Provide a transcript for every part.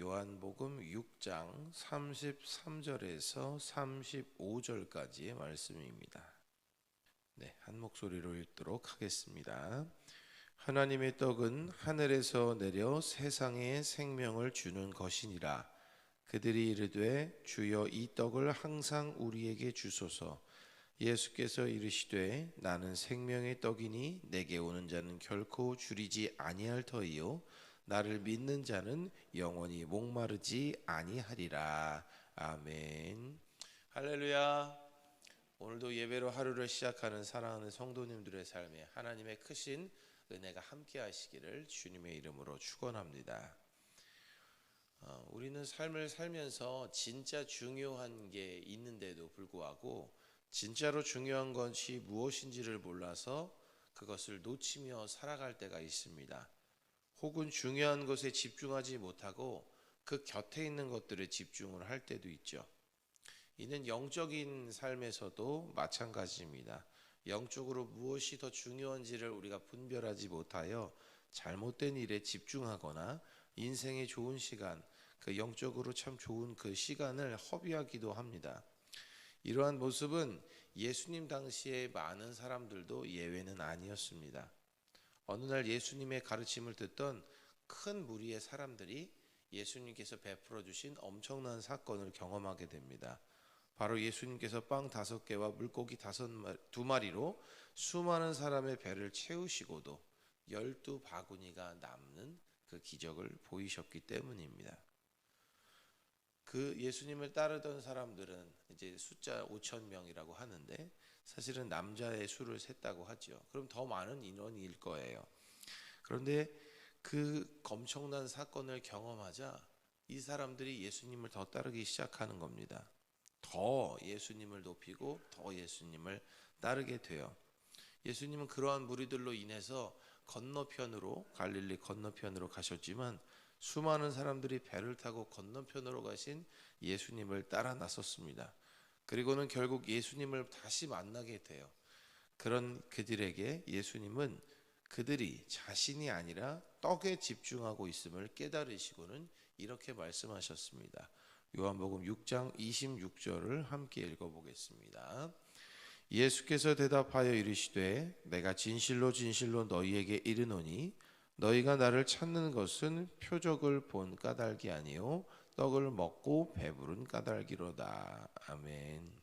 요한복음 6장 33절에서 35절까지의 말씀입니다. 네, 한 목소리로 읽도록 하겠습니다. 하나님의 떡은 하늘에서 내려 세상에 생명을 주는 것이니라. 그들이 이르되 주여 이 떡을 항상 우리에게 주소서. 예수께서 이르시되 나는 생명의 떡이니 내게 오는 자는 결코 줄이지 아니할 터이요 나를 믿는 자는 영원히 목마르지 아니하리라. 아멘. 할렐루야. 오늘도 예배로 하루를 시작하는 사랑하는 성도님들의 삶에 하나님의 크신 은혜가 함께 하시기를 주님의 이름으로 축원합니다. 우리는 삶을 살면서 진짜 중요한 게 있는데도 불구하고 진짜로 중요한 것이 무엇인지를 몰라서 그것을 놓치며 살아갈 때가 있습니다. 혹은 중요한 것에 집중하지 못하고 그 곁에 있는 것들에 집중을 할 때도 있죠. 이는 영적인 삶에서도 마찬가지입니다. 영적으로 무엇이 더 중요한지를 우리가 분별하지 못하여 잘못된 일에 집중하거나 인생의 좋은 시간, 그 영적으로 참 좋은 그 시간을 허비하기도 합니다. 이러한 모습은 예수님 당시에 많은 사람들도 예외는 아니었습니다. 어느 날 예수님의 가르침을 듣던 큰 무리의 사람들이 예수님께서 베풀어 주신 엄청난 사건을 경험하게 됩니다. 바로 예수님께서 빵 5개와 물고기 2마리로 수많은 사람의 배를 채우시고도 12바구니가 남는 그 기적을 보이셨기 때문입니다. 그 예수님을 따르던 사람들은 이제 숫자 5,000명이라고 하는데 사실은 남자의 수를 셌다고 하죠. 그럼 더 많은 인원일 거예요. 그런데 그 엄청난 사건을 경험하자 이 사람들이 예수님을 더 따르기 시작하는 겁니다. 더 예수님을 높이고 더 예수님을 따르게 돼요. 예수님은 그러한 무리들로 인해서 건너편으로 갈릴리 건너편으로 가셨지만 수많은 사람들이 배를 타고 건너편으로 가신 예수님을 따라 나섰습니다. 그리고는 결국 예수님을 다시 만나게 돼요. 그런 그들에게 예수님은 그들이 자신이 아니라 떡에 집중하고 있음을 깨달으시고는 이렇게 말씀하셨습니다. 요한복음 6장 26절을 함께 읽어보겠습니다. 예수께서 대답하여 이르시되 내가 진실로 진실로 너희에게 이르노니 너희가 나를 찾는 것은 표적을 본 까닭이 아니요 떡을 먹고 배부른 까닭이로다. 아멘.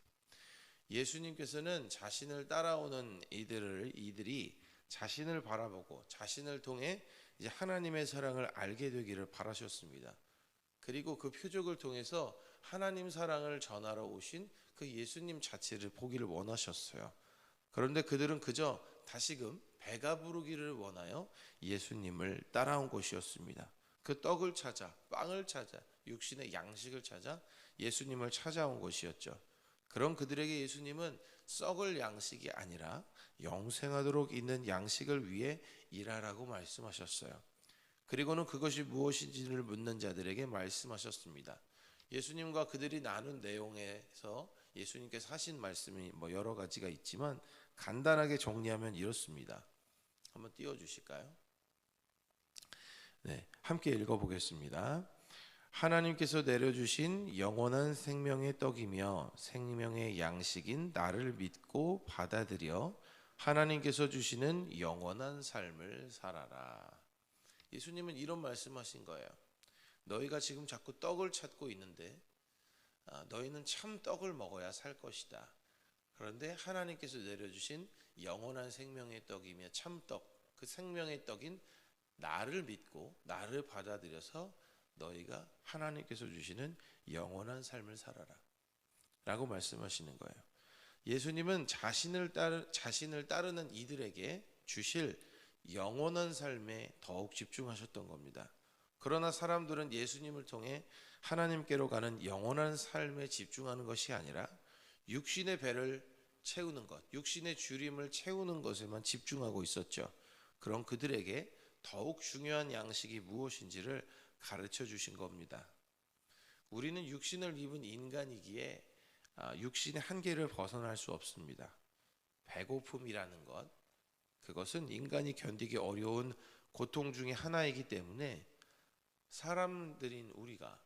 예수님께서는 자신을 따라오는 이들이 자신을 바라보고 자신을 통해 이제 하나님의 사랑을 알게 되기를 바라셨습니다. 그리고 그 표적을 통해서 하나님 사랑을 전하러 오신 그 예수님 자체를 보기를 원하셨어요. 그런데 그들은 그저 다시금 배가 부르기를 원하여 예수님을 따라온 것이었습니다. 그 떡을 찾아, 빵을 찾아, 육신의 양식을 찾아 예수님을 찾아온 것이었죠. 그런 그들에게 예수님은 썩을 양식이 아니라 영생하도록 있는 양식을 위해 일하라고 말씀하셨어요. 그리고는 그것이 무엇인지를 묻는 자들에게 말씀하셨습니다. 예수님과 그들이 나눈 내용에서 예수님께서 하신 말씀이 여러 가지가 있지만 간단하게 정리하면 이렇습니다. 한번 띄워주실까요? 네, 함께 읽어보겠습니다. 하나님께서 내려주신 영원한 생명의 떡이며 생명의 양식인 나를 믿고 받아들여 하나님께서 주시는 영원한 삶을 살아라. 예수님은 이런 말씀하신 거예요. 너희가 지금 자꾸 떡을 찾고 있는데 너희는 참 떡을 먹어야 살 것이다. 그런데 하나님께서 내려주신 영원한 생명의 떡이며 참떡, 그 생명의 떡인 나를 믿고 나를 받아들여서 너희가 하나님께서 주시는 영원한 삶을 살아라 라고 말씀하시는 거예요. 예수님은 자신을 따르는 이들에게 주실 영원한 삶에 더욱 집중하셨던 겁니다. 그러나 사람들은 예수님을 통해 하나님께로 가는 영원한 삶에 집중하는 것이 아니라 육신의 배를 채우는 것, 육신의 주림을 채우는 것에만 집중하고 있었죠. 그런 그들에게 더욱 중요한 양식이 무엇인지를 가르쳐 주신 겁니다. 우리는 육신을 입은 인간이기에 육신의 한계를 벗어날 수 없습니다. 배고픔이라는 것, 그것은 인간이 견디기 어려운 고통 중에 하나이기 때문에 사람들인 우리가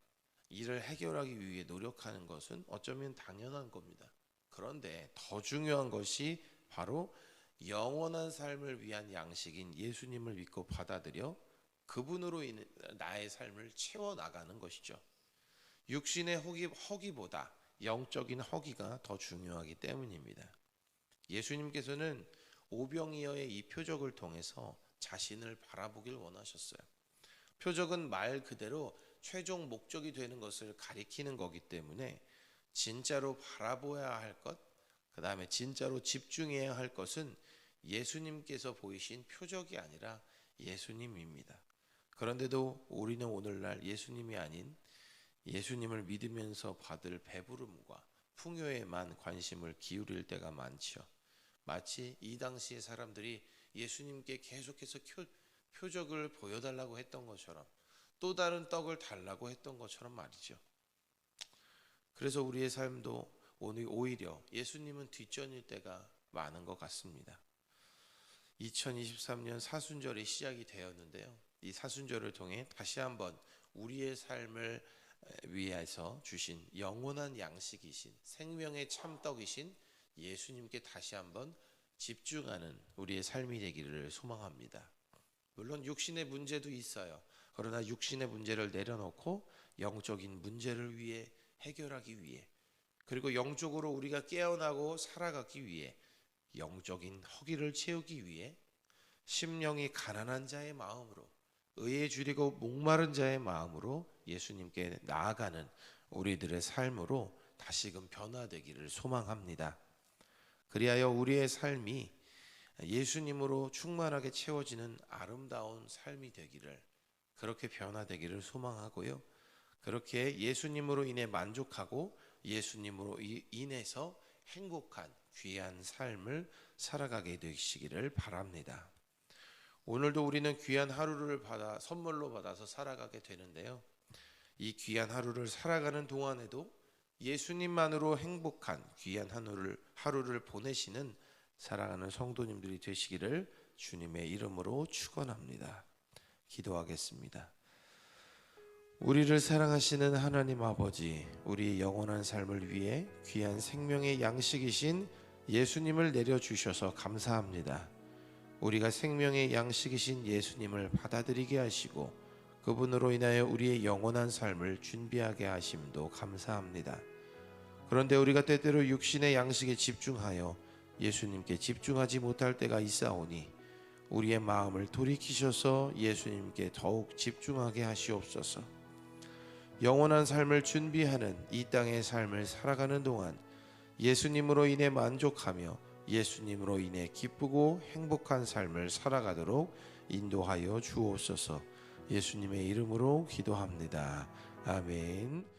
이를 해결하기 위해 노력하는 것은 어쩌면 당연한 겁니다. 그런데 더 중요한 것이 바로 영원한 삶을 위한 양식인 예수님을 믿고 받아들여 그분으로 인해 나의 삶을 채워나가는 것이죠. 육신의 허기보다 영적인 허기가 더 중요하기 때문입니다. 예수님께서는 오병이어의 이 표적을 통해서 자신을 바라보길 원하셨어요. 표적은 말 그대로 최종 목적이 되는 것을 가리키는 거기 때문에 진짜로 바라보아야 할 것, 그 다음에 진짜로 집중해야 할 것은 예수님께서 보이신 표적이 아니라 예수님입니다. 그런데도 우리는 오늘날 예수님이 아닌 예수님을 믿으면서 받을 배부름과 풍요에만 관심을 기울일 때가 많죠. 마치 이 당시의 사람들이 예수님께 계속해서 표적을 보여달라고 했던 것처럼, 또 다른 떡을 달라고 했던 것처럼 말이죠. 그래서 우리의 삶도 오히려 예수님은 뒷전일 때가 많은 것 같습니다. 2023년 사순절이 시작이 되었는데요. 이 사순절을 통해 다시 한번 우리의 삶을 위해서 주신 영원한 양식이신 생명의 참떡이신 예수님께 다시 한번 집중하는 우리의 삶이 되기를 소망합니다. 물론 육신의 문제도 있어요. 그러나 육신의 문제를 내려놓고 영적인 문제를 위해 해결하기 위해, 그리고 영적으로 우리가 깨어나고 살아가기 위해, 영적인 허기를 채우기 위해 심령이 가난한 자의 마음으로, 의에 주리고 목마른 자의 마음으로 예수님께 나아가는 우리들의 삶으로 다시금 변화되기를 소망합니다. 그리하여 우리의 삶이 예수님으로 충만하게 채워지는 아름다운 삶이 되기를, 그렇게 변화되기를 소망하고요. 그렇게 예수님으로 인해 만족하고 예수님으로 인해서 행복한 귀한 삶을 살아가게 되시기를 바랍니다. 오늘도 우리는 귀한 하루를 선물로 받아서 살아가게 되는데요. 이 귀한 하루를 살아가는 동안에도 예수님만으로 행복한 귀한 하루를 보내시는 사랑하는 성도님들이 되시기를 주님의 이름으로 축원합니다. 기도하겠습니다. 우리를 사랑하시는 하나님 아버지, 우리 영원한 삶을 위해 귀한 생명의 양식이신 예수님을 내려주셔서 감사합니다. 우리가 생명의 양식이신 예수님을 받아들이게 하시고 그분으로 인하여 우리의 영원한 삶을 준비하게 하심도 감사합니다. 그런데 우리가 때때로 육신의 양식에 집중하여 예수님께 집중하지 못할 때가 있사오니 우리의 마음을 돌이키셔서 예수님께 더욱 집중하게 하시옵소서. 영원한 삶을 준비하는 이 땅의 삶을 살아가는 동안 예수님으로 인해 만족하며 예수님으로 인해 기쁘고 행복한 삶을 살아가도록 인도하여 주옵소서. 예수님의 이름으로 기도합니다. 아멘.